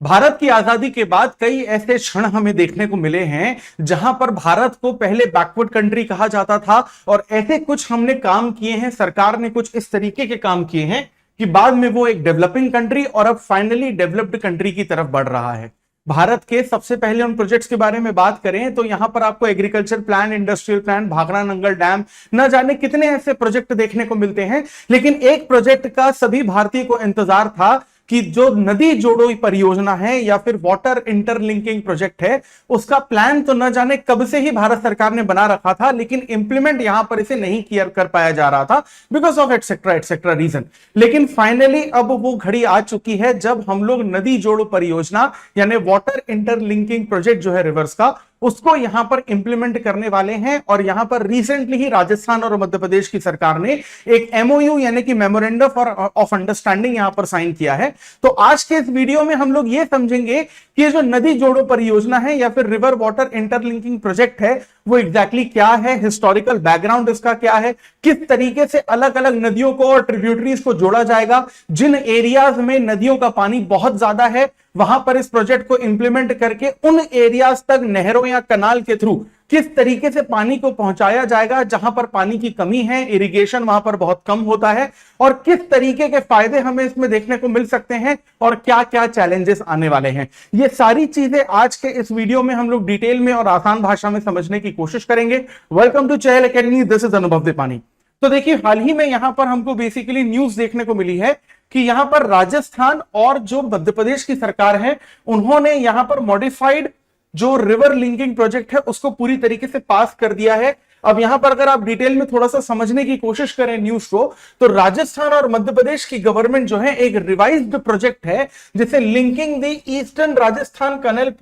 भारत की आजादी के बाद कई ऐसे क्षण हमें देखने को मिले हैं जहां पर भारत को पहले बैकवर्ड कंट्री कहा जाता था और ऐसे कुछ हमने काम किए हैं, सरकार ने कुछ इस तरीके के काम किए हैं कि बाद में वो एक डेवलपिंग कंट्री और अब फाइनली डेवलप्ड कंट्री की तरफ बढ़ रहा है। भारत के सबसे पहले उन प्रोजेक्ट्स के बारे में बात करें तो यहां पर आपको agriculture plan, industrial plan, Bhakra Nangal dam, न जाने कितने ऐसे प्रोजेक्ट देखने को मिलते हैं। लेकिन एक प्रोजेक्ट का सभी भारतीय को इंतजार था कि जो नदी जोड़ो परियोजना है या फिर वाटर इंटरलिंकिंग प्रोजेक्ट है, उसका प्लान तो न जाने कब से ही भारत सरकार ने बना रखा था, लेकिन इंप्लीमेंट यहां पर इसे नहीं किया कर पाया जा रहा था because of etcetera etcetera reason. लेकिन फाइनली अब वो घड़ी आ चुकी है जब हम लोग नदी जोड़ो परियोजना यानी वाटर इंटरलिंकिंग प्रोजेक्ट जो है रिवर्स का, उसको यहां पर इंप्लीमेंट करने वाले हैं। और यहां पर रिसेंटली ही राजस्थान और मध्य प्रदेश की सरकार ने एक एमओयू यानी कि मेमोरेंडम ऑफ अंडरस्टैंडिंग यहां पर साइन किया है। तो आज के इस वीडियो में हम लोग ये समझेंगे कि ये जो नदी जोड़ो परियोजना है या फिर रिवर वाटर इंटरलिंकिंग प्रोजेक्ट है वो एग्जैक्टली क्या है, हिस्टोरिकल बैकग्राउंड इसका क्या है, किस तरीके से अलग अलग नदियों को और ट्रिब्यूटरीज को जोड़ा जाएगा, जिन एरियाज में नदियों का पानी बहुत ज्यादा है वहां पर इस प्रोजेक्ट को इंप्लीमेंट करके उन एरियाज तक नहरों या कनाल के थ्रू किस तरीके से पानी को पहुंचाया जाएगा जहां पर पानी की कमी है, इरिगेशन वहां पर बहुत कम होता है, और किस तरीके के फायदे हमें इसमें देखने को मिल सकते हैं और क्या क्या चैलेंजेस आने वाले हैं। ये सारी चीजें आज के इस वीडियो में हम लोग डिटेल में और आसान भाषा में समझने की कोशिश करेंगे। Welcome to Chahal academy, this is Anubhav Dipani. तो देखिए, हाल ही में यहां पर हमको बेसिकली न्यूज देखने को मिली है कि यहां पर राजस्थान और जो मध्य प्रदेश की सरकार है उन्होंने यहां पर मॉडिफाइड जो रिवर लिंकिंग प्रोजेक्ट है उसको पूरी तरीके से पास कर दिया है। अब यहां पर अगर आप डिटेल में थोड़ा सा समझने की कोशिश करें न्यूज को, तो राजस्थान और मध्य प्रदेश की गवर्नमेंट जो है एक रिवाइज्ड प्रोजेक्ट है जिसे linking the eastern Rajasthan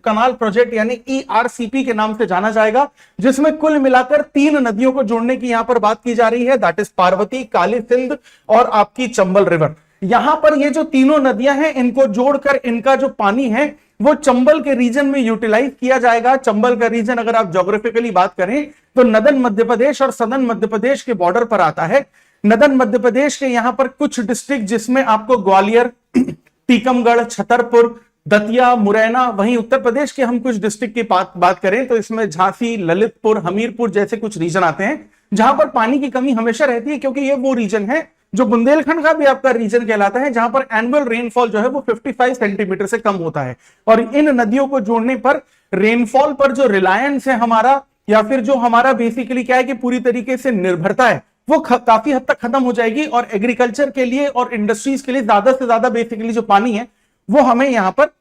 canal project यानी ईआरसीपी के नाम से जाना जाएगा, जिसमें कुल मिलाकर 3 नदियों को जोड़ने की यहां पर बात की जा रही है, दैट इज पार्वती, काली सिंध और आपकी चंबल रिवर। यहां पर ये जो तीनों नदियां हैं इनको जोड़कर इनका जो पानी है वो चंबल के रीजन में यूटिलाइज किया जाएगा। चंबल का रीजन अगर आप ज्योग्राफिकली बात करें तो नदन मध्य प्रदेश और सदन मध्य प्रदेश के बॉर्डर पर आता है। नदन मध्य प्रदेश के यहां पर कुछ डिस्ट्रिक्ट जिसमें आपको ग्वालियर, टीकमगढ़, छतरपुर, दतिया, मुरैना, वहीं उत्तर प्रदेश के हम कुछ डिस्ट्रिक्ट की बात करें तो इसमें झांसी, ललितपुर, हमीरपुर जैसे कुछ रीजन आते हैं जहां पर पानी की कमी हमेशा रहती है, क्योंकि ये वो रीजन है जो बुंदेलखंड का भी आपका रीजन कहलाता है जहां पर एनुअल रेनफॉल जो है वो 55 सेंटीमीटर से कम होता है। और इन नदियों को जोड़ने पर रेनफॉल पर जो रिलायंस है हमारा, या फिर जो हमारा बेसिकली क्या है कि पूरी तरीके से निर्भरता है, वो काफी हद तक खत्म हो जाएगी और एग्रीकल्चर के लिए और इंडस्ट्रीज के लिए ज्यादा से ज्यादा बेसिकली जो पानी है वो हमें यहां पर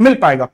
मिल पाएगा।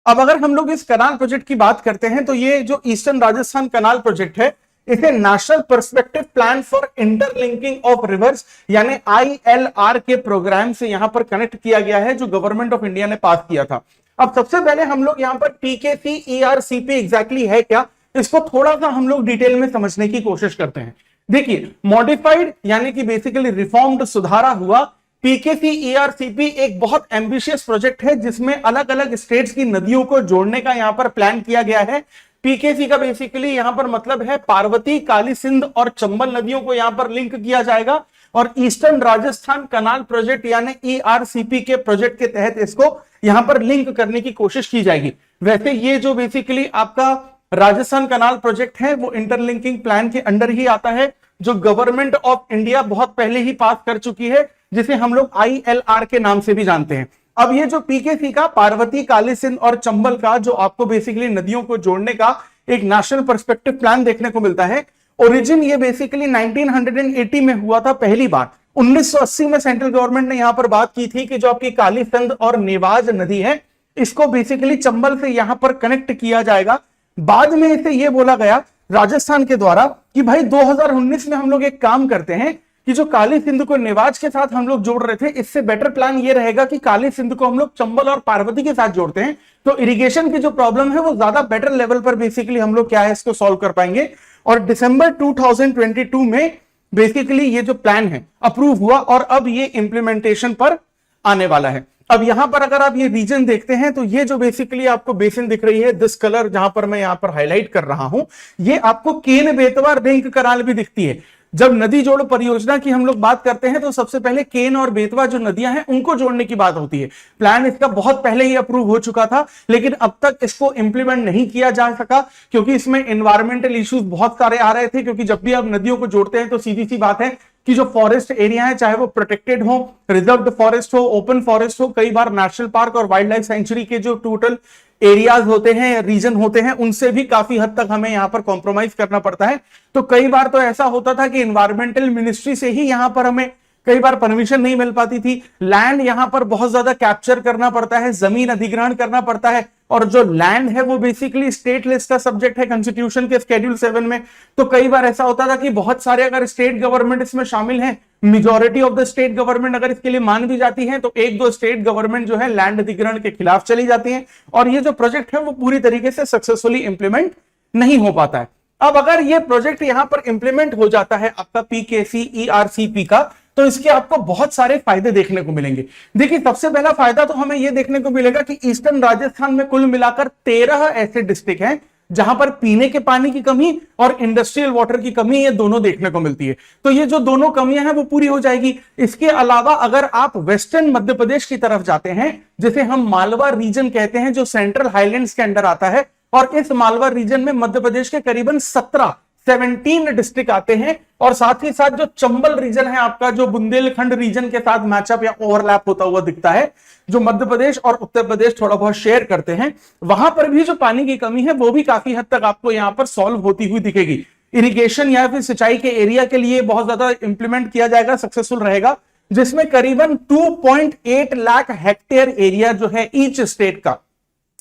अब अगर हम लोग इस कनाल प्रोजेक्ट की बात करते हैं तो ये जो ईस्टर्न राजस्थान कनाल प्रोजेक्ट है इसे national perspective plan for interlinking of reverse यानी ILR के प्रोग्राम से यहां पर कनेक्ट किया गया है, जो गवर्नमेंट ऑफ इंडिया ने पास किया था। अब सबसे पहले हम लोग यहां पर PKC ERCP एग्जैक्टली है क्या, इसको थोड़ा सा हम लोग डिटेल में समझने की कोशिश करते हैं। देखिए, मॉडिफाइड यानी कि बेसिकली रिफॉर्म्ड, सुधारा हुआ PKC ERCP एक बहुत एम्बिशियस प्रोजेक्ट है जिसमें अलग अलग स्टेट्स की नदियों को जोड़ने का यहां पर प्लान किया गया है। PKC का बेसिकली यहां पर मतलब है पार्वती, काली सिंध और चंबल नदियों को यहां पर लिंक किया जाएगा और ईस्टर्न राजस्थान कनाल प्रोजेक्ट यानी ERCP के प्रोजेक्ट के तहत इसको यहां पर लिंक करने की कोशिश की जाएगी। वैसे ये जो बेसिकली आपका राजस्थान कनाल प्रोजेक्ट है वो इंटरलिंकिंग प्लान के अंडर ही आता है, जो गवर्नमेंट ऑफ इंडिया बहुत पहले ही पास कर चुकी है, जिसे हम लोग ILR के नाम से भी जानते हैं। अब ये जो PKC का पार्वती, काली सिंध और चंबल का जो आपको बेसिकली नदियों को जोड़ने का एक नेशनल पर्सपेक्टिव प्लान देखने को मिलता है, ओरिजिन ये बेसिकली 1980 में हुआ था पहली बार। 1980 में सेंट्रल गवर्नमेंट ने यहां पर बात की थी कि जो आपकी काली सिंध और नेवाज नदी है इसको बेसिकली चंबल से यहां पर कनेक्ट किया जाएगा। बाद में इसे यह बोला गया राजस्थान के द्वारा कि भाई 2019 में हम लोग एक काम करते हैं कि जो काली सिंध को नेवाज के साथ हम लोग जोड़ रहे थे, इससे बेटर प्लान ये रहेगा कि काली सिंध को हम लोग चंबल और पार्वती के साथ जोड़ते हैं, तो इरिगेशन की जो प्रॉब्लम है वो ज्यादा बेटर लेवल पर बेसिकली हम लोग क्या है इसको सॉल्व कर पाएंगे। और दिसंबर 2022 में बेसिकली ये जो प्लान है अप्रूव हुआ और अब ये इंप्लीमेंटेशन पर आने वाला है। अब यहां पर अगर आप ये रीजन देखते हैं तो ये जो बेसिकली आपको बेसिन दिख रही है, दिस कलर जहां पर मैं यहां पर हाईलाइट कर रहा हूं, ये आपको केन बेतवा रिंग कनाल भी दिखती है। जब नदी जोड़ परियोजना की हम लोग बात करते हैं तो सबसे पहले केन और बेतवा जो नदियां हैं उनको जोड़ने की बात होती है। प्लान इसका बहुत पहले ही अप्रूव हो चुका था, लेकिन अब तक इसको इंप्लीमेंट नहीं किया जा सका क्योंकि इसमें एनवायरमेंटल इश्यूज बहुत सारे आ रहे थे। क्योंकि जब भी आप नदियों को जोड़ते हैं तो सीधी सी बात है कि जो फॉरेस्ट एरिया है, चाहे वो प्रोटेक्टेड हो, रिजर्व्ड फॉरेस्ट हो, ओपन फॉरेस्ट हो, कई बार नेशनल पार्क और वाइल्ड लाइफ सेंचुरी के जो टोटल एरियाज होते हैं, रीजन होते हैं, उनसे भी काफी हद तक हमें यहां पर कॉम्प्रोमाइज करना पड़ता है। तो कई बार तो ऐसा होता था कि एनवायरमेंटल मिनिस्ट्री से ही यहां पर हमें कई बार परमिशन नहीं मिल पाती थी। लैंड यहां पर बहुत ज्यादा कैप्चर करना पड़ता है, जमीन अधिग्रहण करना पड़ता है, और जो लैंड है वो बेसिकली स्टेट लिस्ट का सब्जेक्ट है कॉन्स्टिट्यूशन के शेड्यूल 7 में। तो कई बार ऐसा होता था कि बहुत सारे अगर स्टेट गवर्नमेंट इसमें शामिल हैं, majority of the state government अगर इसके लिए मान भी जाती है, तो एक दो स्टेट गवर्नमेंट जो है लैंड अधिग्रहण के खिलाफ चली जाती है और ये जो प्रोजेक्ट है वो पूरी तरीके से सक्सेसफुली इंप्लीमेंट नहीं हो पाता है। अब अगर ये प्रोजेक्ट यहां पर इंप्लीमेंट हो जाता है आपका पीकेसी ईआरसीपी का, तो इसके आपको बहुत सारे फायदे देखने को मिलेंगे। देखिए, सबसे पहला फायदा तो हमें यह देखने को मिलेगा कि ईस्टर्न राजस्थान में कुल मिलाकर 13 ऐसे डिस्ट्रिक्ट हैं जहां पर पीने के पानी की कमी और इंडस्ट्रियल वाटर की कमी ये दोनों देखने को मिलती है। तो ये जो दोनों कमियां हैं वो पूरी हो जाएगी। इसके अलावा अगर आप वेस्टर्न मध्य प्रदेश की तरफ जाते हैं, जिसे हम मालवा रीजन कहते हैं, जो सेंट्रल हाईलैंड्स के अंडर आता है, और इस मालवा रीजन में मध्य प्रदेश के करीबन 17 डिस्ट्रिक्ट आते हैं, और साथ ही साथ जो चंबल रीजन है आपका, जो बुंदेलखंड रीजन के साथ मैचअप या ओवरलैप होता हुआ दिखता है, जो मध्य प्रदेश और उत्तर प्रदेश थोड़ा बहुत शेयर करते हैं, वहां पर भी जो पानी की कमी है वो भी काफी हद तक आपको यहां पर सॉल्व होती हुई दिखेगी। इरिगेशन या फिर सिंचाई के एरिया के लिए बहुत ज्यादा इंप्लीमेंट किया जाएगा, सक्सेसफुल रहेगा, जिसमें करीबन 2.8 लाख हेक्टेयर एरिया जो है ईच स्टेट का,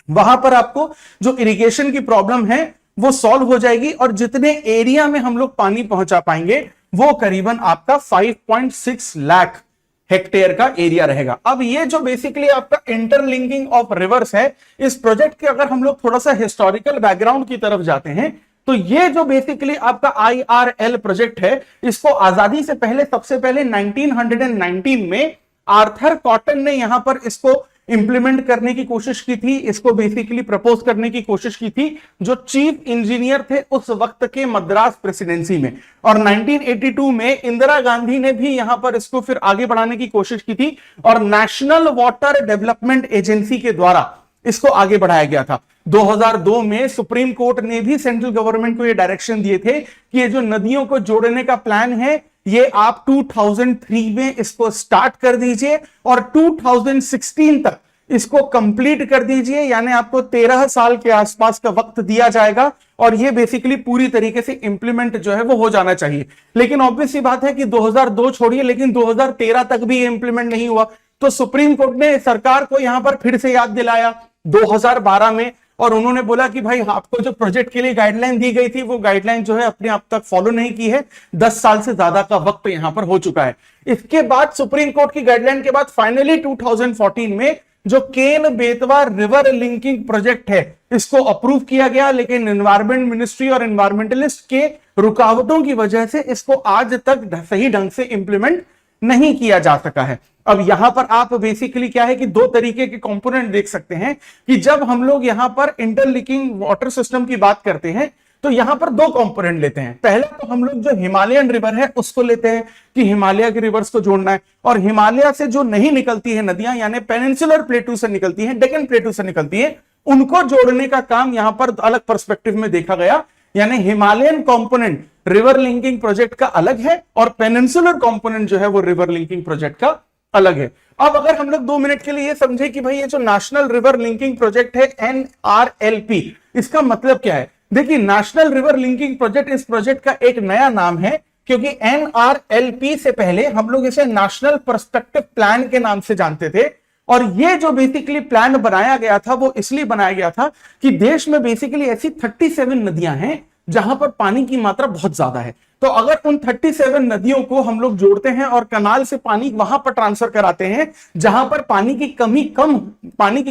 वहां पर आपको जो इरिगेशन की प्रॉब्लम है वो सॉल्व हो जाएगी, और जितने एरिया में हम लोग पानी पहुंचा पाएंगे वो करीबन आपका 5.6 लाख हेक्टेयर का एरिया रहेगा। अब ये जो बेसिकली आपका इंटरलिंकिंग ऑफ रिवर्स है, इस प्रोजेक्ट के अगर हम लोग थोड़ा सा हिस्टोरिकल बैकग्राउंड की तरफ जाते हैं, तो ये जो बेसिकली आपका IRL प्रोजेक्ट है, इसको आजादी से पहले सबसे पहले 1919 में आर्थर कॉटन ने यहां पर इसको इंप्लीमेंट करने की कोशिश की थी, इसको बेसिकली प्रपोज करने की कोशिश की थी, जो चीफ इंजीनियर थे उस वक्त के मद्रास प्रेसिडेंसी में। और 1982 में इंदिरा गांधी ने भी यहां पर इसको फिर आगे बढ़ाने की कोशिश की थी, और नेशनल वाटर डेवलपमेंट एजेंसी के द्वारा इसको आगे बढ़ाया गया था। 2002 में सुप्रीम कोर्ट ने भी सेंट्रल गवर्नमेंट को ये डायरेक्शन दिए थे कि ये जो नदियों को जोड़ने का प्लान है, ये आप 2003 में इसको स्टार्ट कर दीजिए और 2016 तक इसको कंप्लीट कर दीजिए, यानी आपको 13 साल के आसपास का वक्त दिया जाएगा, और ये बेसिकली पूरी तरीके से इंप्लीमेंट जो है वो हो जाना चाहिए। लेकिन ऑब्वियस सी बात है कि 2002 छोड़िए, लेकिन 2013 तक भी इंप्लीमेंट नहीं हुआ। तो सुप्रीम कोर्ट ने सरकार को यहां पर फिर से याद दिलाया 2012 में, और उन्होंने बोला कि भाई आपको जो प्रोजेक्ट के लिए गाइडलाइन दी गई थी वो गाइडलाइन जो है अपने आप तक फॉलो नहीं की है, 10 साल से ज्यादा का वक्त यहां पर हो चुका है। इसके बाद सुप्रीम कोर्ट की गाइडलाइन के बाद फाइनली 2014 में जो Ken Betwa river linking project है इसको अप्रूव किया गया, लेकिन एनवायरमेंट मिनिस्ट्री और एनवायरमेंटलिस्ट के रुकावटों की वजह से इसको आज तक सही ढंग से इंप्लीमेंट नहीं किया जा सका है। अब यहां पर आप बेसिकली क्या है कि दो तरीके के कंपोनेंट देख सकते हैं कि जब हम लोग यहां पर इंटरलिंकिंग वाटर सिस्टम की बात करते हैं तो यहां पर दो कंपोनेंट लेते हैं। पहला तो हम लोग जो हिमालयन रिवर है उसको लेते हैं कि हिमालय के रिवर्स को जोड़ना है, और हिमालय से जो नहीं निकलती है नदियां, यानी पेनिनसुलर प्लेटू से निकलती है, डेक्कन प्लेटू से निकलती है, उनको जोड़ने का काम यहां पर अलग पर्सपेक्टिव में देखा गया। यानी Himalayan component river linking project का अलग है और पेनिनसुलर कंपोनेंट जो है वो रिवर लिंकिंग प्रोजेक्ट का अलग है। अब अगर हम लोग 2 मिनट के लिए ये समझे कि भाई ये जो नेशनल रिवर लिंकिंग प्रोजेक्ट है NRLP, इसका मतलब क्या है। देखिए, नेशनल रिवर लिंकिंग प्रोजेक्ट इस प्रोजेक्ट का एक नया नाम है, क्योंकि NRLP से पहले हम लोग इसे नेशनल पर्सपेक्टिव प्लान के नाम से जानते थे। और ये जो बेसिकली प्लान बनाया गया था वो इसलिए बनाया गया था कि देश में बेसिकली ऐसी 37 नदियां हैं जहां पर पानी की मात्रा बहुत ज्यादा है। तो अगर उन 37 नदियों को हम लोग जोड़ते हैं और कनाल से पानी वहां पर ट्रांसफर कराते हैं जहां पर पानी की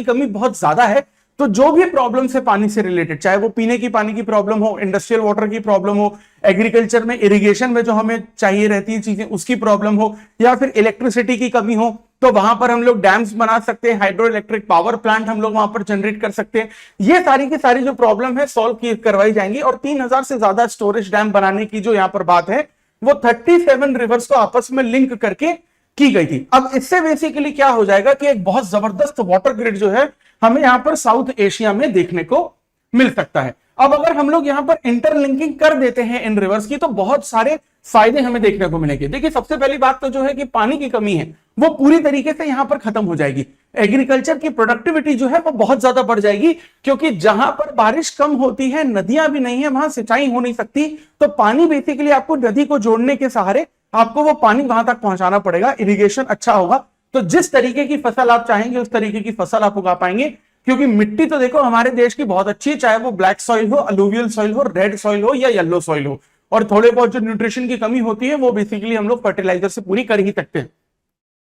कमी बहुत ज्यादा है, तो जो भी प्रॉब्लम है पानी से रिलेटेड, चाहे वो पीने की पानी की प्रॉब्लम हो, इंडस्ट्रियल वाटर की प्रॉब्लम हो, एग्रीकल्चर में इरिगेशन में जो हमें चाहिए रहती है चीजें उसकी प्रॉब्लम हो, या फिर इलेक्ट्रिसिटी की कमी हो, तो वहां पर हम लोग डैम्स बना सकते हैं, हाइड्रो इलेक्ट्रिक पावर प्लांट हम लोग वहां पर जनरेट कर सकते हैं। ये सारी की सारी जो प्रॉब्लम है सॉल्व करवाई जाएंगी। और 3000 से ज्यादा स्टोरेज डैम बनाने की जो यहाँ पर बात है वो 37 रिवर्स को आपस में लिंक करके की गई थी। अब इससे बेसिकली क्या हो जाएगा कि एक बहुत जबरदस्त वाटर ग्रिड जो है हमें यहां पर साउथ एशिया में देखने को मिल सकता है। अब अगर हम लोग यहां पर इंटरलिंकिंग कर देते हैं इन रिवर्स की, तो बहुत सारे फायदे हमें देखने को मिलेंगे। देखिए, सबसे पहली बात तो जो है कि पानी की कमी है वो पूरी तरीके से यहां पर खत्म हो जाएगी। एग्रीकल्चर की प्रोडक्टिविटी जो है वो बहुत ज्यादा बढ़ जाएगी, क्योंकि जहां पर बारिश कम होती है, नदियां भी नहीं है, वहां सिंचाई हो नहीं सकती, तो पानी बेसिकली आपको नदी को जोड़ने के सहारे आपको वो पानी वहां तक पहुंचाना पड़ेगा। इरिगेशन अच्छा होगा तो जिस तरीके की फसल आप चाहेंगे उस तरीके की फसल आप उगा पाएंगे, क्योंकि मिट्टी तो देखो हमारे देश की बहुत अच्छी है, चाहे वो ब्लैक सॉइल हो, अलूवियल सॉइल हो, रेड सॉइल हो या येलो सॉइल हो। और थोड़े बहुत जो न्यूट्रिशन की कमी होती है वो बेसिकली हम लोग फर्टिलाइजर से पूरी कर ही सकते हैं।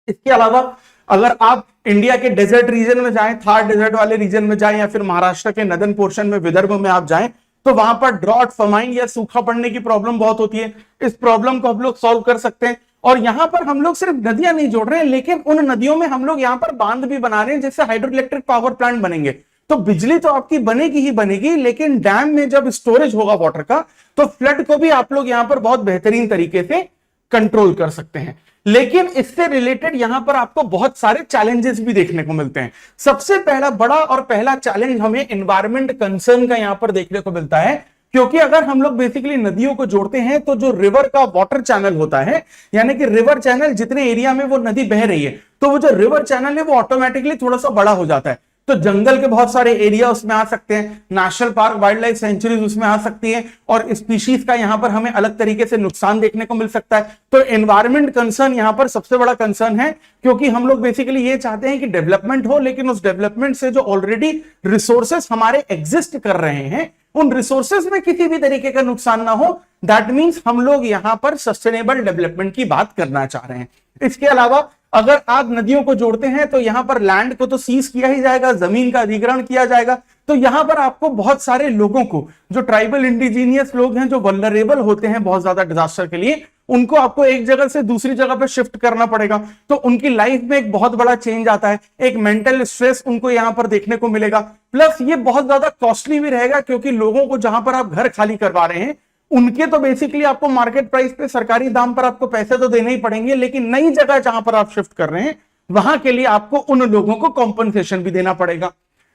इसके अलावा अगर आप इंडिया के डेजर्ट रीजन में जाएं, थार डेजर्ट वाले रीजन में जाएं, या फिर महाराष्ट्र के नदन पोर्शन में, विदर्भ में आप जाएं, तो वहां पर ड्रॉट, फमाइन या सूखा पड़ने की प्रॉब्लम बहुत होती है। इस प्रॉब्लम को हम लोग सॉल्व कर सकते हैं। और यहां पर हम लोग सिर्फ नदियां नहीं जोड़ रहे हैं, लेकिन उन नदियों में हम लोग यहां पर बांध भी बना रहे हैं, जिससे हाइड्रो इलेक्ट्रिक पावर प्लांट बनेंगे। तो बिजली तो आपकी बनेगी ही बनेगी, लेकिन डैम में जब स्टोरेज होगा वाटर का, तो फ्लड को भी आप लोग यहां पर बहुत बेहतरीन तरीके से कंट्रोल कर सकते हैं। लेकिन इससे रिलेटेड यहां पर आपको बहुत सारे चैलेंजेस भी देखने को मिलते हैं। सबसे पहला बड़ा और पहला चैलेंज हमें एनवायरमेंट कंसर्न का यहां पर देखने को मिलता है, क्योंकि अगर हम लोग बेसिकली नदियों को जोड़ते हैं तो जो रिवर का वाटर चैनल होता है, यानी कि रिवर चैनल जितने एरिया में वो नदी बह रही है, तो वो जो रिवर चैनल है वो ऑटोमेटिकली थोड़ा सा बड़ा हो जाता है। तो जंगल के बहुत सारे एरिया उसमें आ सकते हैं, national park, wild life sanctuaries उसमें आ सकती है, और स्पीशीज का यहां पर हमें अलग तरीके से नुकसान देखने को मिल सकता है। तो एनवायरमेंट कंसर्न यहां पर सबसे बड़ा कंसर्न है, क्योंकि हम लोग बेसिकली ये चाहते हैं कि डेवलपमेंट हो, लेकिन उस डेवलपमेंट से जो ऑलरेडी रिसोर्सेस हमारे एग्जिस्ट कर रहे हैं, उन रिसोर्सेज में किसी भी तरीके का नुकसान ना हो। दैट मींस हम लोग यहां पर सस्टेनेबल डेवलपमेंट की बात करना चाह रहे हैं। इसके अलावा अगर आप नदियों को जोड़ते हैं तो यहां पर लैंड को तो सीज किया ही जाएगा, जमीन का अधिग्रहण किया जाएगा। तो यहां पर आपको बहुत सारे लोगों को, जो ट्राइबल इंडिजीनियस लोग हैं, जो वल्नरेबल होते हैं बहुत ज्यादा डिजास्टर के लिए, उनको आपको एक जगह से दूसरी जगह पर शिफ्ट करना पड़ेगा। तो उनकी लाइफ में एक बहुत बड़ा चेंज आता है, एक मेंटल स्ट्रेस उनको यहां पर देखने को मिलेगा। प्लस ये बहुत ज्यादा कॉस्टली भी रहेगा, क्योंकि लोगों को जहां पर आप घर खाली करवा रहे हैं, उनके तो बेसिकली आपको मार्केट प्राइस पे, सरकारी दाम पर आपको पैसे तो देने ही पड़ेंगे, लेकिन नई जगह जहां पर आप शिफ्ट कर रहे हैं वहां के लिए आपको उन लोगों को कॉम्पनसेशन भी देना पड़ेगा।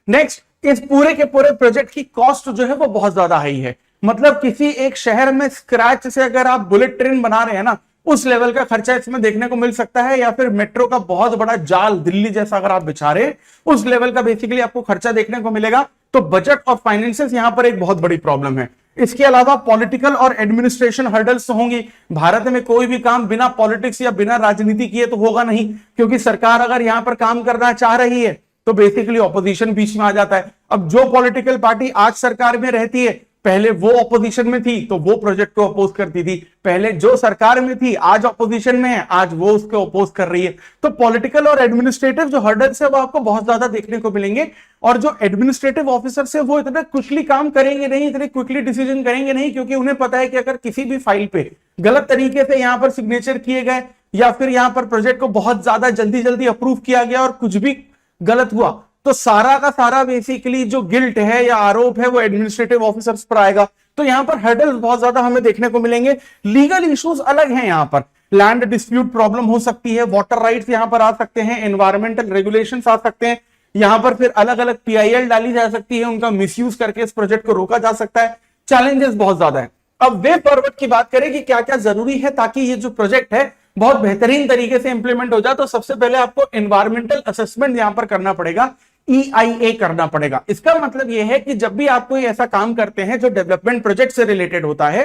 नेक्स्ट, इस पूरे के पूरे प्रोजेक्ट की कॉस्ट जो है वो बहुत ज्यादा हाई है। मतलब किसी एक शहर में स्क्रैच से अगर आप बुलेट ट्रेन बना रहे हैं ना, उस लेवल का खर्चा इसमें देखने को मिल सकता है, या फिर मेट्रो का बहुत बड़ा जाल दिल्ली जैसा अगर आप बिछा रहे हैं, उस लेवल का बेसिकली आपको खर्चा देखने को मिलेगा। तो बजट और फाइनेंसेस यहां पर एक बहुत बड़ी प्रॉब्लम है। इसके अलावा पॉलिटिकल और एडमिनिस्ट्रेशन हर्डल्स तो होंगी। भारत में कोई भी काम बिना पॉलिटिक्स या बिना राजनीति किए तो होगा नहीं, क्योंकि सरकार अगर यहां पर काम करना चाह रही है तो बेसिकली ऑपोजिशन बीच में आ जाता है। अब जो पॉलिटिकल पार्टी आज सरकार में रहती है, पहले वो ऑपोजिशन में थी तो वो प्रोजेक्ट को अपोज करती थी, पहले जो सरकार में थी आज ऑपोजिशन में है, आज वो उसको अपोज कर रही है। तो पॉलिटिकल और एडमिनिस्ट्रेटिव जो हर्डल्स है वो आपको बहुत ज्यादा देखने को मिलेंगे। और जो एडमिनिस्ट्रेटिव ऑफिसर्स है वो इतना क्विकली काम करेंगे नहीं, इतने क्विकली डिसीजन करेंगे नहीं, क्योंकि उन्हें पता है कि अगर किसी भी फाइल पे गलत तरीके से यहां पर सिग्नेचर किए गए, या फिर यहां पर प्रोजेक्ट को बहुत ज्यादा जल्दी जल्दी अप्रूव किया गया और कुछ भी गलत हुआ, तो सारा का सारा बेसिकली जो गिल्ट है या आरोप है वो एडमिनिस्ट्रेटिव ऑफिसर्स पर आएगा। तो यहां पर हर्डल्स बहुत ज्यादा हमें देखने को मिलेंगे। लीगल इश्यूज अलग हैं, यहां पर लैंड डिस्प्यूट प्रॉब्लम हो सकती है, वाटर राइट्स यहां पर आ सकते हैं, एनवायरमेंटल रेगुलेशंस आ सकते हैं, यहां पर फिर अलग अलग पीआईएल डाली जा सकती है, उनका मिसयूज करके इस प्रोजेक्ट को रोका जा सकता है। चैलेंजेस बहुत ज्यादा है। अब वे फॉरवर्ड की बात करें कि क्या क्या जरूरी है ताकि ये जो प्रोजेक्ट है बहुत बेहतरीन तरीके से इंप्लीमेंट हो जाए, तो सबसे पहले आपको एनवायरमेंटल असेसमेंट यहां पर करना पड़ेगा, EIA करना पड़ेगा। इसका मतलब यह है कि जब भी आप कोई ऐसा काम करते हैं जो डेवलपमेंट प्रोजेक्ट से रिलेटेड होता है,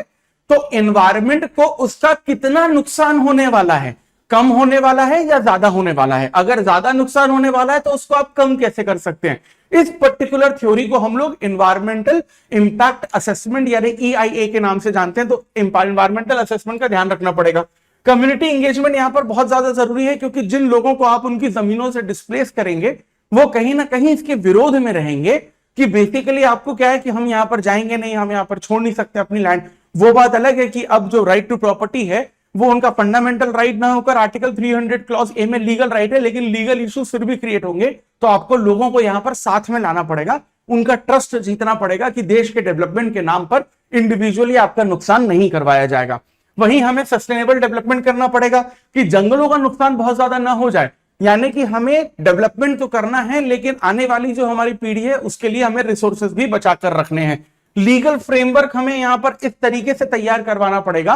तो एनवायरमेंट को उसका कितना नुकसान होने वाला है, कम होने वाला है या ज्यादा होने वाला है। अगर ज्यादा नुकसान होने वाला है तो उसको आप कम कैसे कर सकते हैं। इस पर्टिकुलर थ्योरी को हम लोग एनवायरमेंटल इंपैक्ट असेसमेंट यानी EIA के नाम से जानते हैं। तो एनवायरमेंटल असेसमेंट का ध्यान रखना पड़ेगा। कम्युनिटी एंगेजमेंट यहां पर बहुत ज्यादा जरूरी है, क्योंकि जिन लोगों को आप उनकी जमीनों से डिस्प्लेस करेंगे वो कहीं ना कहीं इसके विरोध में रहेंगे कि बेसिकली आपको क्या है कि हम यहां पर जाएंगे नहीं, हम यहां पर छोड़ नहीं सकते अपनी लैंड। वो बात अलग है कि अब जो राइट टू प्रॉपर्टी है वो उनका फंडामेंटल राइट ना होकर आर्टिकल 300 क्लॉज ए में लीगल राइट है, लेकिन लीगल इश्यूज फिर भी क्रिएट होंगे। तो आपको लोगों को यहां पर साथ में लाना पड़ेगा, उनका ट्रस्ट जीतना पड़ेगा कि देश के डेवलपमेंट के नाम पर इंडिविजुअली आपका नुकसान नहीं करवाया जाएगा। वहीं हमें सस्टेनेबल डेवलपमेंट करना पड़ेगा कि जंगलों का नुकसान बहुत ज्यादा ना हो जाए, यानी कि हमें डेवलपमेंट तो करना है लेकिन आने वाली जो हमारी पीढ़ी है उसके लिए हमें रिसोर्सेज भी बचाकर रखने हैं। लीगल फ्रेमवर्क हमें यहां पर इस तरीके से तैयार करवाना पड़ेगा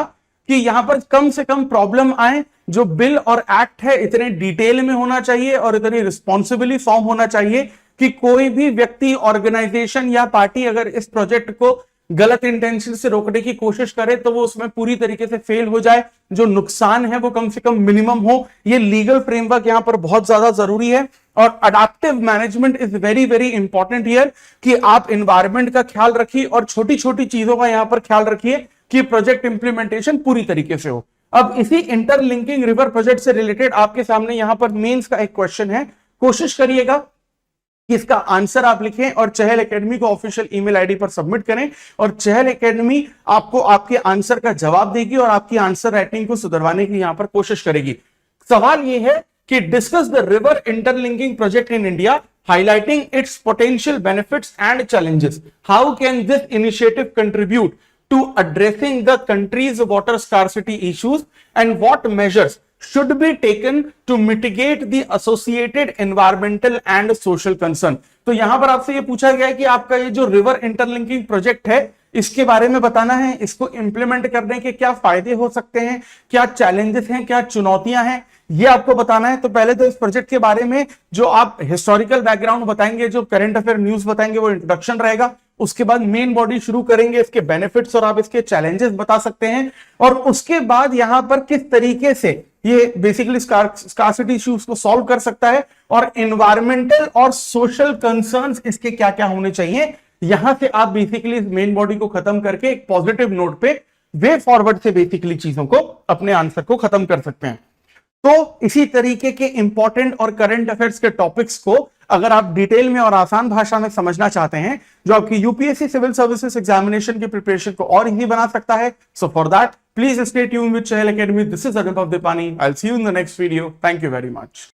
कि यहां पर कम से कम प्रॉब्लम आए, जो बिल और एक्ट है इतने डिटेल में होना चाहिए और इतनी रिस्पॉन्सिबली फॉर्म होना चाहिए कि कोई भी व्यक्ति, ऑर्गेनाइजेशन या पार्टी अगर इस प्रोजेक्ट को गलत इंटेंशन से रोकने की कोशिश करे तो वो उसमें पूरी तरीके से फेल हो जाए, जो नुकसान है वो कम से कम मिनिमम हो। ये लीगल फ्रेमवर्क यहां पर बहुत ज्यादा जरूरी है। और adaptive management is very very important here, कि आप एनवायरमेंट का ख्याल रखिए और छोटी छोटी चीजों का यहां पर ख्याल रखिए कि प्रोजेक्ट इंप्लीमेंटेशन पूरी तरीके से हो। अब इसी इंटरलिंकिंग रिवर प्रोजेक्ट से रिलेटेड आपके सामने यहां पर मेंस का एक क्वेश्चन है, कोशिश करिएगा कि इसका आंसर आप लिखें और चहल एकेडमी को ऑफिशियल ईमेल आईडी पर सबमिट करें और चहल एकेडमी आपको आपके आंसर का जवाब देगी और आपकी आंसर राइटिंग को सुधरवाने की यहां पर कोशिश करेगी। सवाल यह है कि discuss the river interlinking project in India, highlighting its potential benefits and challenges. How can this initiative contribute to addressing the country's water scarcity issues, and what measures should be taken to mitigate the associated environmental and social concern? तो यहां पर आपसे ये पूछा गया है कि आपका ये जो रिवर इंटरलिंकिंग प्रोजेक्ट है इसके बारे में बताना है, इसको इंप्लीमेंट करने के क्या फायदे हो सकते हैं, क्या चैलेंजेस हैं, क्या चुनौतियां हैं, ये आपको बताना है। तो पहले तो इस प्रोजेक्ट के बारे में जो आप हिस्टोरिकल बैकग्राउंड बताएंगे, जो करंट अफेयर न्यूज बताएंगे, वो इंट्रोडक्शन रहेगा। उसके बाद मेन बॉडी शुरू करेंगे, इसके बेनिफिट्स और आप इसके चैलेंजेस बता सकते हैं, और उसके बाद यहां पर किस तरीके से ये बेसिकली स्कार्सिटी इश्यूज को सॉल्व कर सकता है और एनवायरमेंटल और सोशल कंसर्न्स इसके क्या क्या होने चाहिए। यहां से आप बेसिकली इस मेन बॉडी को खत्म करके एक पॉजिटिव नोट पे वे फॉरवर्ड से बेसिकली चीजों को, अपने आंसर को खत्म कर सकते हैं। तो इसी तरीके के इंपॉर्टेंट और करंट अफेयर्स के टॉपिक्स को अगर आप डिटेल में और आसान भाषा में समझना चाहते हैं, जो आपकी यूपीएससी सिविल सर्विसेज एग्जामिनेशन की प्रिपरेशन को और इजी बना सकता है, so for that please stay tuned with Chahal academy. This is Anubhav Dipani. I will see you in the next video. Thank you very much.